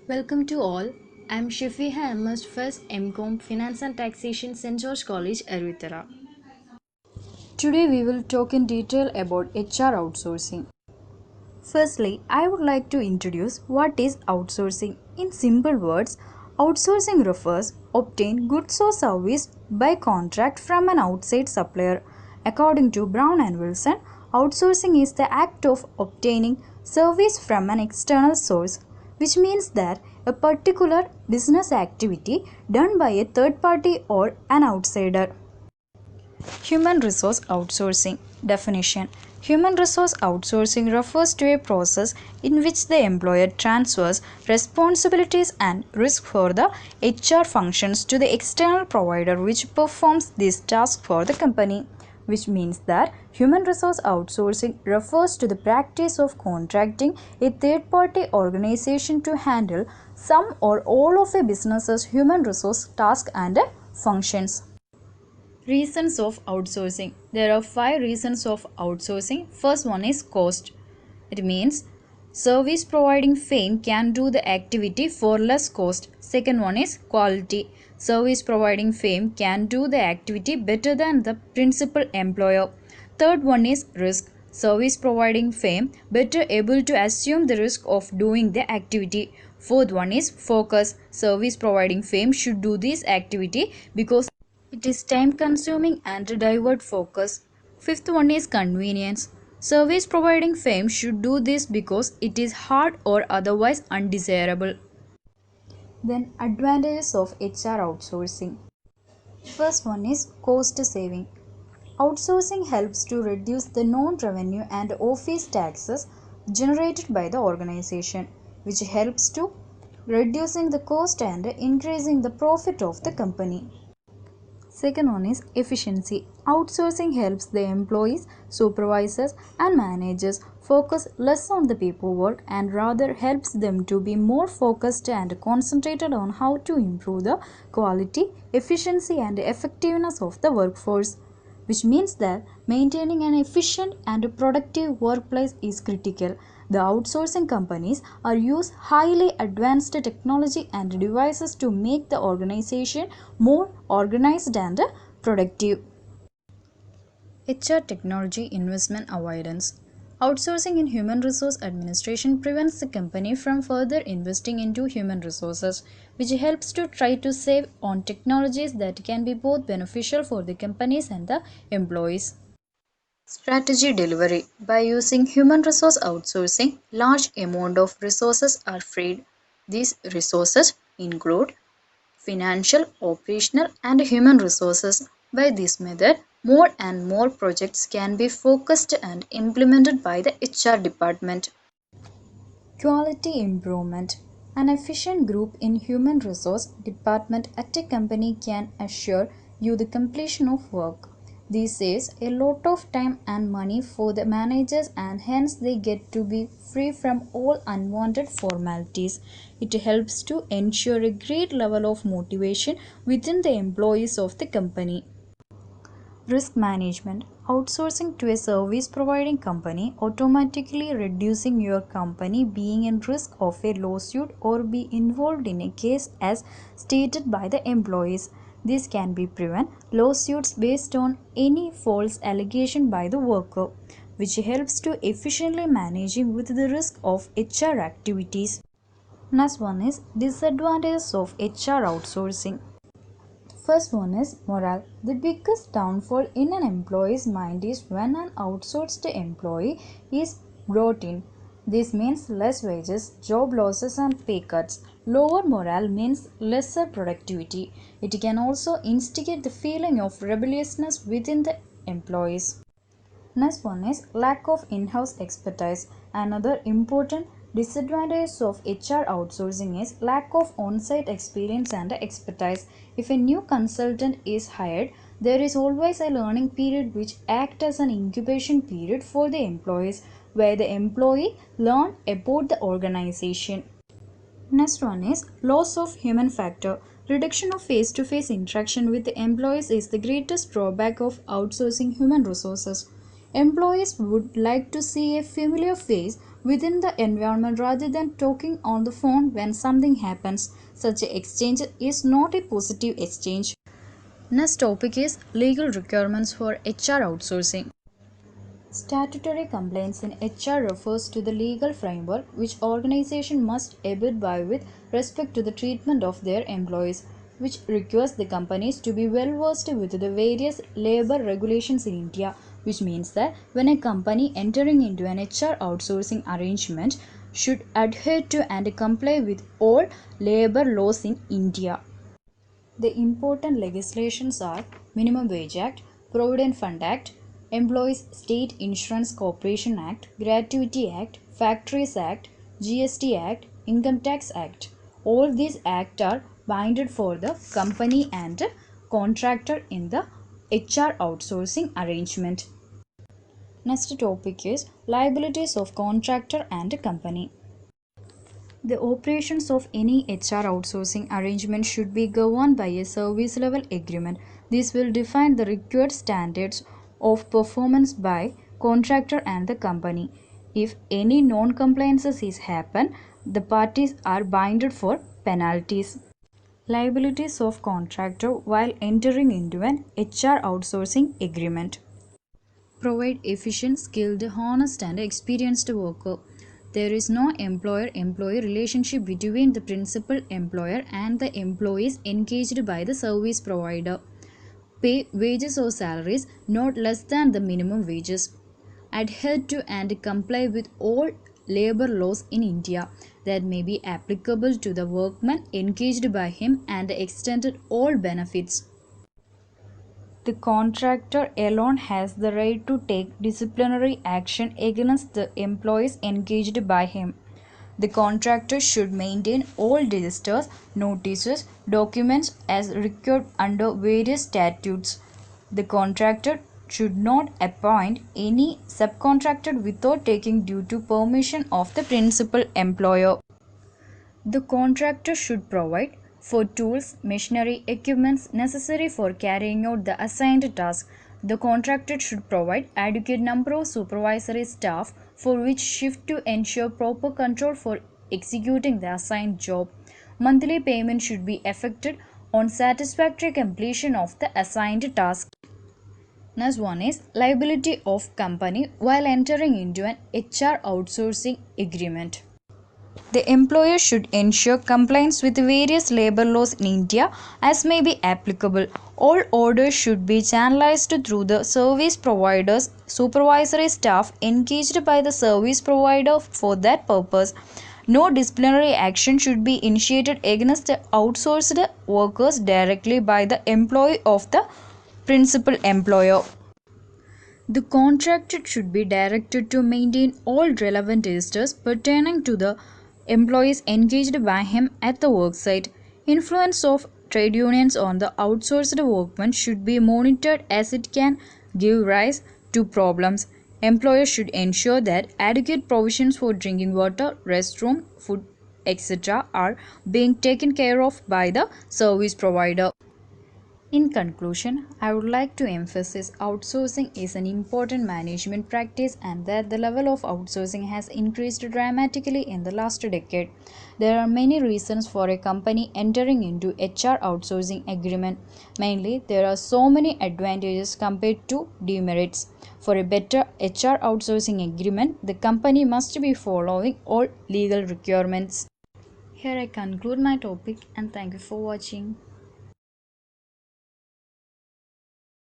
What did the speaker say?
Welcome to all. I'm Shifiha Ahmed First MCOM Finance and Taxation St. George College, Arvitara. Today we will talk in detail about HR outsourcing. Firstly, I would like to introduce what is outsourcing. In simple words, outsourcing refers obtain goods or service by contract from an outside supplier. According to Brown and Wilson, outsourcing is the act of obtaining service from an external source, which means that a particular business activity done by a third party or an outsider. Human resource outsourcing definition. Human resource outsourcing refers to a process in which the employer transfers responsibilities and risk for the HR functions to the external provider which performs this task for the company. Which means that human resource outsourcing refers to the practice of contracting a third party organization to handle some or all of a business's human resource tasks and functions. Reasons of outsourcing. There are 5 reasons of outsourcing. First one is cost. It means service providing firm can do the activity for less cost. Second one is quality. Service providing firm can do the activity better than the principal employer. Third one is risk. Service providing firm better able to assume the risk of doing the activity. Fourth one is focus. Service providing firm should do this activity because it is time consuming and divert focus. Fifth one is convenience. Service providing firm should do this because it is hard or otherwise undesirable. Then advantages of HR outsourcing. First one is cost saving. Outsourcing helps to reduce the non-revenue and office taxes generated by the organization, which helps to reducing the cost and increasing the profit of the company. Second one is efficiency. Outsourcing helps the employees, supervisors, and managers focus less on the paperwork and rather helps them to be more focused and concentrated on how to improve the quality, efficiency, and effectiveness of the workforce, which means that maintaining an efficient and productive workplace is critical. The outsourcing companies are use highly advanced technology and devices to make the organization more organized and productive. HR technology investment avoidance. Outsourcing in human resource administration prevents the company from further investing into human resources, which helps to try to save on technologies that can be both beneficial for the companies and the employees. Strategy delivery. By using human resource outsourcing, large amount of resources are freed. These resources include financial, operational, and human resources. By this method, more and more projects can be focused and implemented by the HR department. Quality improvement. An efficient group in human resource department at a company can assure you the completion of work. This saves a lot of time and money for the managers and hence they get to be free from all unwanted formalities. It helps to ensure a great level of motivation within the employees of the company. Risk management. Outsourcing to a service providing company automatically reducing your company being in risk of a lawsuit or be involved in a case as stated by the employees. This can be prevent lawsuits based on any false allegation by the worker, which helps to efficiently managing with the risk of HR activities. Next one is disadvantages of HR outsourcing. First one is morale. The biggest downfall in an employee's mind is when an outsourced employee is brought in. This means less wages, job losses, and pay cuts. Lower morale means lesser productivity. It can also instigate the feeling of rebelliousness within the employees. Next one is lack of in-house expertise. Another important disadvantage of HR outsourcing is lack of on-site experience and expertise. If a new consultant is hired, there is always a learning period which acts as an incubation period for the employees where the employee learn about the organization. Next one is loss of human factor. Reduction of face-to-face interaction with the employees is the greatest drawback of outsourcing human resources. Employees would like to see a familiar face within the environment rather than talking on the phone when something happens. Such an exchange is not a positive exchange. Next topic is legal requirements for HR outsourcing. Statutory compliance in HR refers to the legal framework which organization must abide by with respect to the treatment of their employees, which requires the companies to be well versed with the various labor regulations in India, which means that when a company entering into an HR outsourcing arrangement should adhere to and comply with all labor laws in India. The important legislations are Minimum Wage Act, Provident Fund Act, Employees State Insurance Corporation Act, Gratuity Act, Factories Act, GST Act, Income Tax Act. All these acts are binded for the company and contractor in the HR outsourcing arrangement. Next topic is liabilities of contractor and company. The operations of any HR outsourcing arrangement should be governed by a service level agreement. This will define the required standards of performance by contractor and the company. If any non-compliances is happen, the parties are binded for penalties. Liabilities of contractor while entering into an HR outsourcing agreement. Provide efficient, skilled, honest and experienced worker. There is no employer-employee relationship between the principal employer and the employees engaged by the service provider. Pay wages or salaries not less than the minimum wages. Adhere to and comply with all labor laws in India that may be applicable to the workman engaged by him and extended all benefits. The contractor alone has the right to take disciplinary action against the employees engaged by him. The contractor should maintain all registers, notices, documents as required under various statutes. The contractor should not appoint any subcontractor without taking due to permission of the principal employer. The contractor should provide for tools, machinery, equipments necessary for carrying out the assigned task. The contractor should provide adequate number of supervisory staff for which shift to ensure proper control for executing the assigned job. Monthly payment should be effected on satisfactory completion of the assigned task. Next one is liability of company while entering into an HR outsourcing agreement. The employer should ensure compliance with various labor laws in India as may be applicable. All orders should be channelized through the service provider's supervisory staff engaged by the service provider for that purpose. No disciplinary action should be initiated against the outsourced workers directly by the employee of the principal employer. The contractor should be directed to maintain all relevant registers pertaining to the employees engaged by him at the worksite. Influence of trade unions on the outsourced workmen should be monitored as it can give rise to problems. Employers should ensure that adequate provisions for drinking water, restroom, food, etc. are being taken care of by the service provider. In conclusion, I would like to emphasize outsourcing is an important management practice and that the level of outsourcing has increased dramatically in the last decade. There are many reasons for a company entering into HR outsourcing agreement. Mainly, there are so many advantages compared to demerits. For a better HR outsourcing agreement, the company must be following all legal requirements. Here I conclude my topic and thank you for watching.